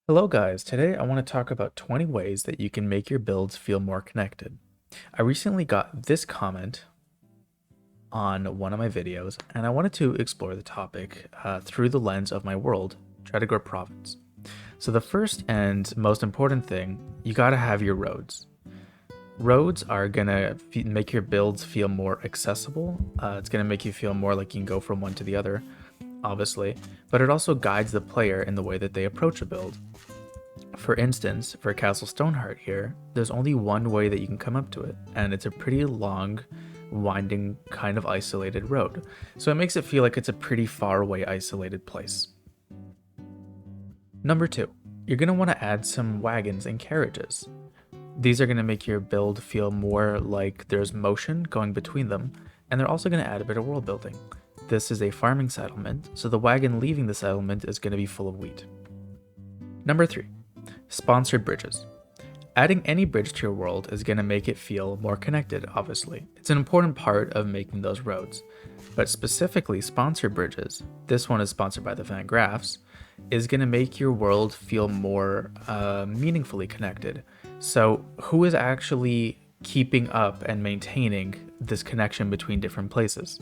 Hello guys, today I want to talk about 20 ways that you can make your builds feel more connected. I recently got this comment on one of my videos and I wanted to explore the topic through the lens of my world, try to grow profits. So the first and most important thing, you gotta have your roads. Roads are gonna make your builds feel more accessible. It's gonna make you feel more like you can go from one to the other, obviously, but it also guides the player in the way that they approach a build. For instance, for Castle Stoneheart here, there's only one way that you can come up to it, and it's a pretty long, winding, kind of isolated road. So it makes it feel like it's a pretty far away, isolated place. Number 2, you're going to want to add some wagons and carriages. These are going to make your build feel more like there's motion going between them, and they're also going to add a bit of world building. This is a farming settlement, so the wagon leaving the settlement is going to be full of wheat. Number 3, sponsored bridges. Adding any bridge to your world is going to make it feel more connected, obviously. It's an important part of making those roads. But specifically, sponsored bridges, this one is sponsored by the Van Graffs, is going to make your world feel more meaningfully connected. So, who is actually keeping up and maintaining this connection between different places?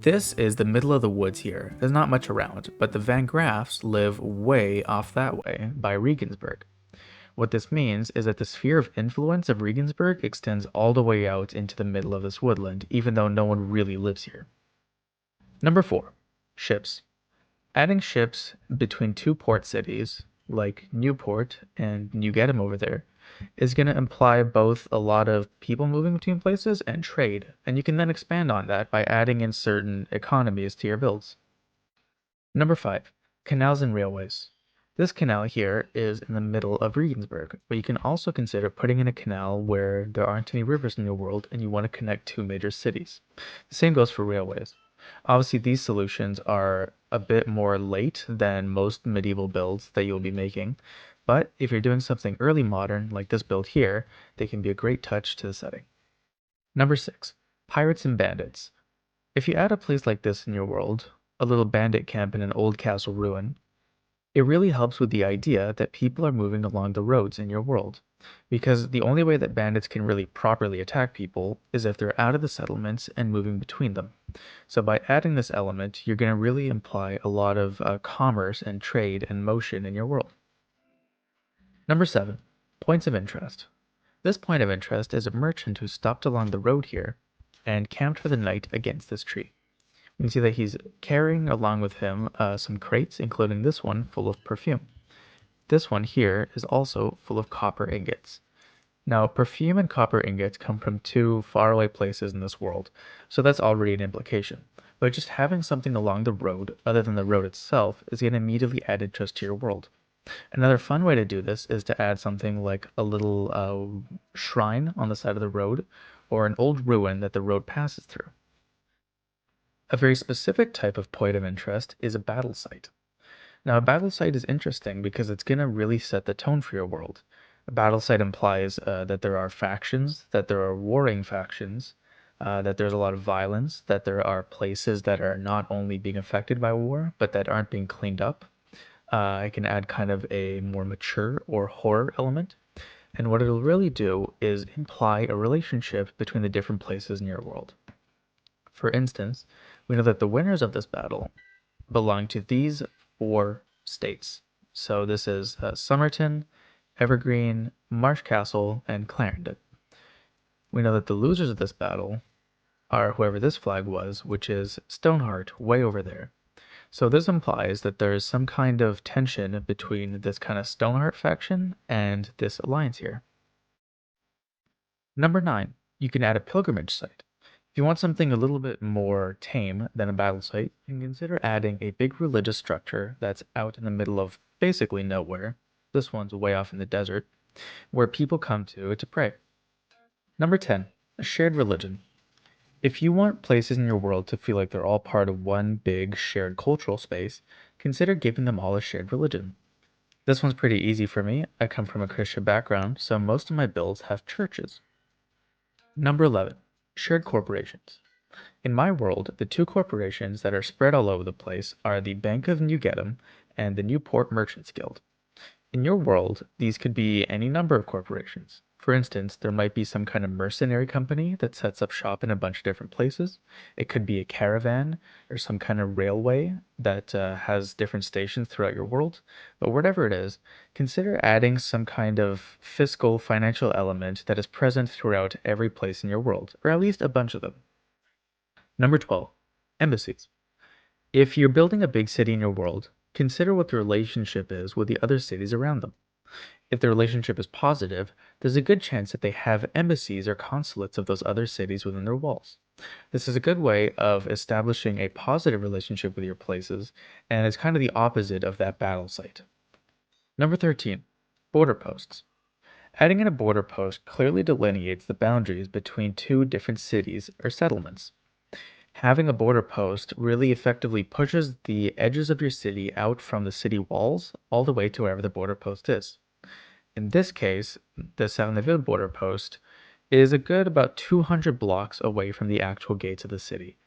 This is the middle of the woods here. There's not much around, but the Van Graffs live way off that way by Regensburg. What this means is that the sphere of influence of Regensburg extends all the way out into the middle of this woodland, even though no one really lives here. Number 4, ships. Adding ships between two port cities, like Newport and New Gedem over there, is going to imply both a lot of people moving between places and trade, and you can then expand on that by adding in certain economies to your builds. Number 5, canals and railways. This canal here is in the middle of Regensburg, but you can also consider putting in a canal where there aren't any rivers in your world and you want to connect two major cities. The same goes for railways. Obviously, these solutions are a bit more late than most medieval builds that you'll be making, but if you're doing something early modern like this build here, they can be a great touch to the setting. Number 6, pirates and bandits. If you add a place like this in your world, a little bandit camp in an old castle ruin, it really helps with the idea that people are moving along the roads in your world. Because the only way that bandits can really properly attack people is if they're out of the settlements and moving between them. So by adding this element, you're going to really imply a lot of commerce and trade and motion in your world. Number 7, points of interest. This point of interest is a merchant who stopped along the road here and camped for the night against this tree. You can see that he's carrying along with him some crates, including this one full of perfume. This one here is also full of copper ingots. Now, perfume and copper ingots come from two faraway places in this world, so that's already an implication. But just having something along the road, other than the road itself, is going to immediately add interest to your world. Another fun way to do this is to add something like a little shrine on the side of the road, or an old ruin that the road passes through. A very specific type of point of interest is a battle site. Now, a battle site is interesting because it's going to really set the tone for your world. A battle site implies that there are factions, that there are warring factions, that there's a lot of violence, that there are places that are not only being affected by war, but that aren't being cleaned up. I can add kind of a more mature or horror element. And what it'll really do is imply a relationship between the different places in your world. For instance, we know that the winners of this battle belong to these four states. So this is Somerton, Evergreen, Marsh Castle, and Clarendon. We know that the losers of this battle are whoever this flag was, which is Stoneheart, way over there. So this implies that there is some kind of tension between this kind of Stoneheart faction and this alliance here. Number 9, you can add a pilgrimage site. If you want something a little bit more tame than a battle site, you can consider adding a big religious structure that's out in the middle of basically nowhere. This one's way off in the desert, where people come to pray. Number 10, a shared religion. If you want places in your world to feel like they're all part of one big shared cultural space, consider giving them all a shared religion. This one's pretty easy for me. I come from a Christian background, so most of my builds have churches. Number 11, shared corporations. In my world, the two corporations that are spread all over the place are the Bank of New Gedem and the Newport Merchants Guild. In your world, these could be any number of corporations. For instance, there might be some kind of mercenary company that sets up shop in a bunch of different places. It could be a caravan or some kind of railway that has different stations throughout your world. But whatever it is, consider adding some kind of fiscal financial element that is present throughout every place in your world, or at least a bunch of them. Number 12, embassies. If you're building a big city in your world, consider what the relationship is with the other cities around them. If the relationship is positive, there's a good chance that they have embassies or consulates of those other cities within their walls. This is a good way of establishing a positive relationship with your places, and it's kind of the opposite of that battle site. Number 13, border posts. Adding in a border post clearly delineates the boundaries between two different cities or settlements. Having a border post really effectively pushes the edges of your city out from the city walls all the way to wherever the border post is. In this case, the Sarneville border post is a good about 200 blocks away from the actual gates of the city,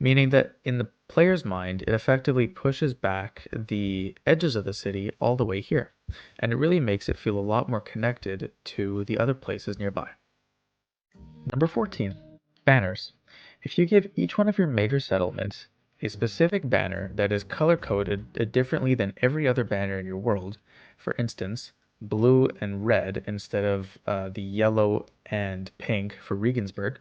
meaning that in the player's mind, it effectively pushes back the edges of the city all the way here, and it really makes it feel a lot more connected to the other places nearby. Number 14, banners. If you give each one of your major settlements a specific banner that is color coded differently than every other banner in your world, for instance, blue and red instead of the yellow and pink for Regensburg,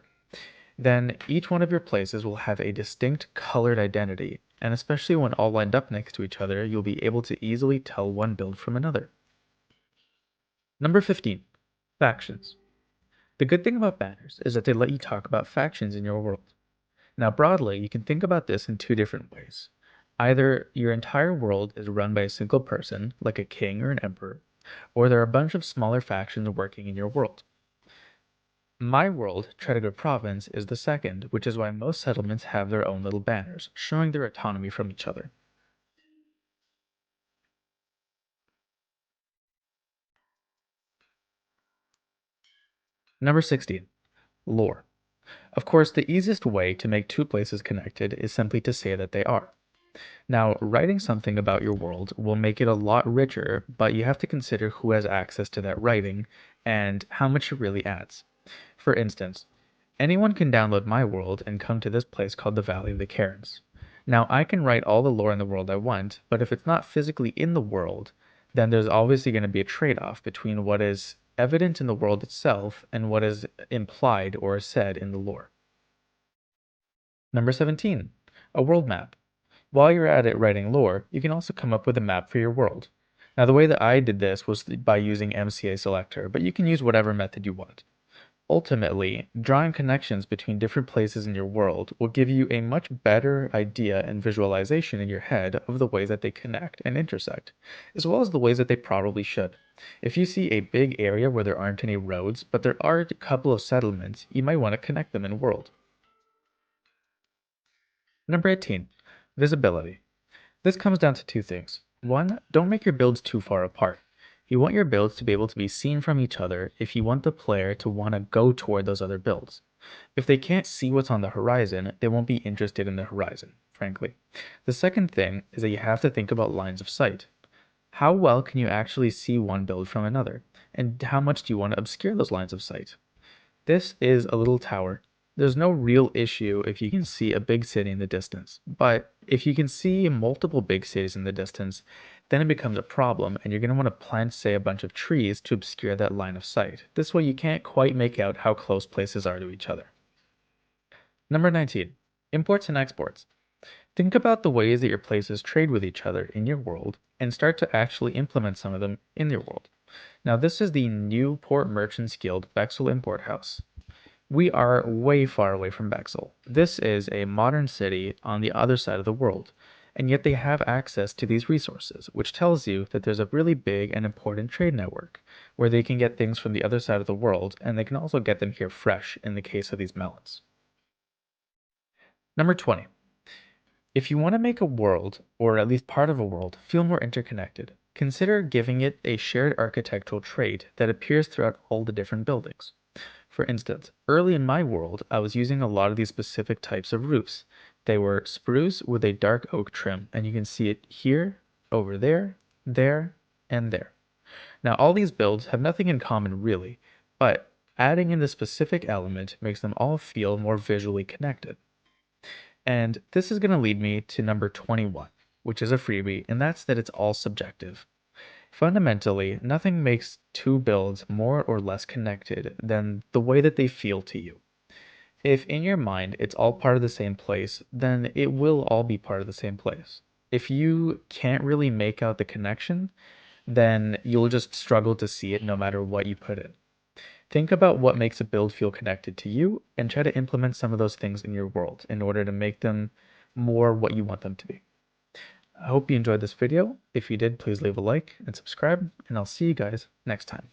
then each one of your places will have a distinct colored identity, and especially when all lined up next to each other, you'll be able to easily tell one build from another. Number 15, factions. The good thing about banners is that they let you talk about factions in your world. Now, broadly, you can think about this in two different ways. Either your entire world is run by a single person, like a king or an emperor, or there are a bunch of smaller factions working in your world. My world, Tredegar Province, is the second, which is why most settlements have their own little banners, showing their autonomy from each other. Number 16, lore. Of course, the easiest way to make two places connected is simply to say that they are. Now, writing something about your world will make it a lot richer, but you have to consider who has access to that writing and how much it really adds. For instance, anyone can download my world and come to this place called the Valley of the Cairns. Now, I can write all the lore in the world I want, but if it's not physically in the world, then there's obviously going to be a trade off between what is evident in the world itself and what is implied or said in the lore. Number 17, a world map. While you're at it writing lore, you can also come up with a map for your world. Now, the way that I did this was by using MCA Selector, but you can use whatever method you want. Ultimately, drawing connections between different places in your world will give you a much better idea and visualization in your head of the ways that they connect and intersect, as well as the ways that they probably should. If you see a big area where there aren't any roads, but there are a couple of settlements, you might want to connect them in world. Number 18, visibility. This comes down to two things. One, don't make your builds too far apart. You want your builds to be able to be seen from each other if you want the player to want to go toward those other builds. If they can't see what's on the horizon, they won't be interested in the horizon, frankly. The second thing is that you have to think about lines of sight. How well can you actually see one build from another? And how much do you want to obscure those lines of sight? This is a little tower. There's no real issue if you can see a big city in the distance, but if you can see multiple big cities in the distance, then it becomes a problem and you're going to want to plant, say, a bunch of trees to obscure that line of sight. This way you can't quite make out how close places are to each other. Number 19, imports and exports. Think about the ways that your places trade with each other in your world and start to actually implement some of them in your world. Now, this is the Newport Merchants Guild Bexel Import House. We are way far away from Bexel. This is a modern city on the other side of the world, and yet they have access to these resources, which tells you that there's a really big and important trade network where they can get things from the other side of the world, and they can also get them here fresh in the case of these melons. Number 20. If you want to make a world, or at least part of a world, feel more interconnected, consider giving it a shared architectural trait that appears throughout all the different buildings. For instance, early in my world, I was using a lot of these specific types of roofs. They were spruce with a dark oak trim, and you can see it here, over there, and there. Now, all these builds have nothing in common really, but adding in the specific element makes them all feel more visually connected. And this is going to lead me to number 21, which is a freebie, and that's that it's all subjective. Fundamentally, nothing makes two builds more or less connected than the way that they feel to you. If in your mind it's all part of the same place, then it will all be part of the same place. If you can't really make out the connection, then you'll just struggle to see it no matter what you put in. Think about what makes a build feel connected to you and try to implement some of those things in your world in order to make them more what you want them to be. I hope you enjoyed this video. If you did, please leave a like and subscribe, and I'll see you guys next time.